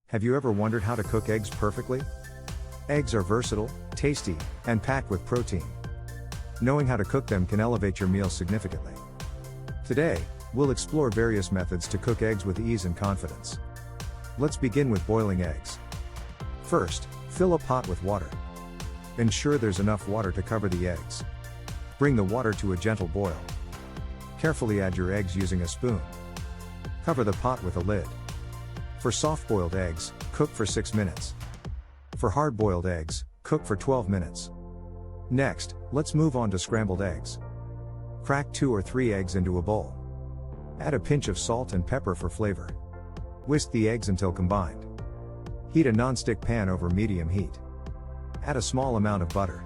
Have you ever wondered how to cook eggs perfectly? Eggs are versatile, tasty, and packed with protein. Knowing how to cook them can elevate your meal significantly. Today, we'll explore various methods to cook eggs with ease and confidence. Let's begin with boiling eggs. First, fill a pot with water. Ensure there's enough water to cover the eggs. Bring the water to a gentle boil. Carefully add your eggs using a spoon. Cover the pot with a lid. For soft-boiled eggs, cook for 6 minutes. For hard-boiled eggs, cook for 12 minutes. Next, let's move on to scrambled eggs. Crack 2 or 3 eggs into a bowl. Add a pinch of salt and pepper for flavor. Whisk the eggs until combined. Heat a non-stick pan over medium heat. Add a small amount of butter.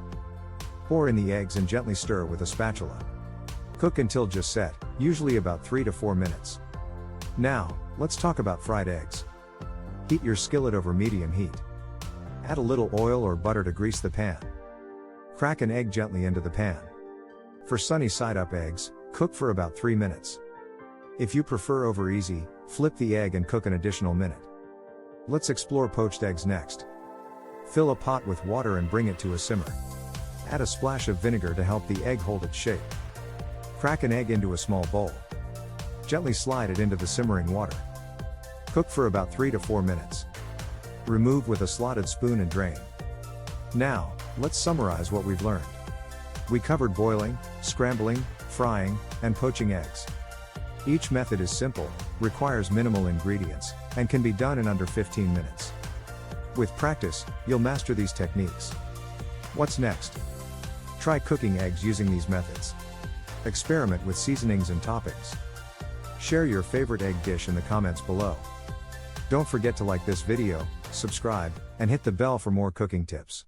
Pour in the eggs and gently stir with a spatula. Cook until just set, usually about 3 to 4 minutes. Now, let's talk about fried eggs. Heat your skillet over medium heat. Add a little oil or butter to grease the pan. Crack an egg gently into the pan. For sunny side-up eggs, cook for about 3 minutes. If you prefer over easy, flip the egg and cook an additional minute. Let's explore poached eggs next. Fill a pot with water and bring it to a simmer. Add a splash of vinegar to help the egg hold its shape. Crack an egg into a small bowl. Gently slide it into the simmering water. Cook for about 3 to 4 minutes. Remove with a slotted spoon and drain. Now, let's summarize what we've learned. We covered boiling, scrambling, frying, and poaching eggs. Each method is simple, requires minimal ingredients, and can be done in under 15 minutes. With practice, you'll master these techniques. What's next? Try cooking eggs using these methods. Experiment with seasonings and toppings. Share your favorite egg dish in the comments below. Don't forget to like this video, subscribe, and hit the bell for more cooking tips.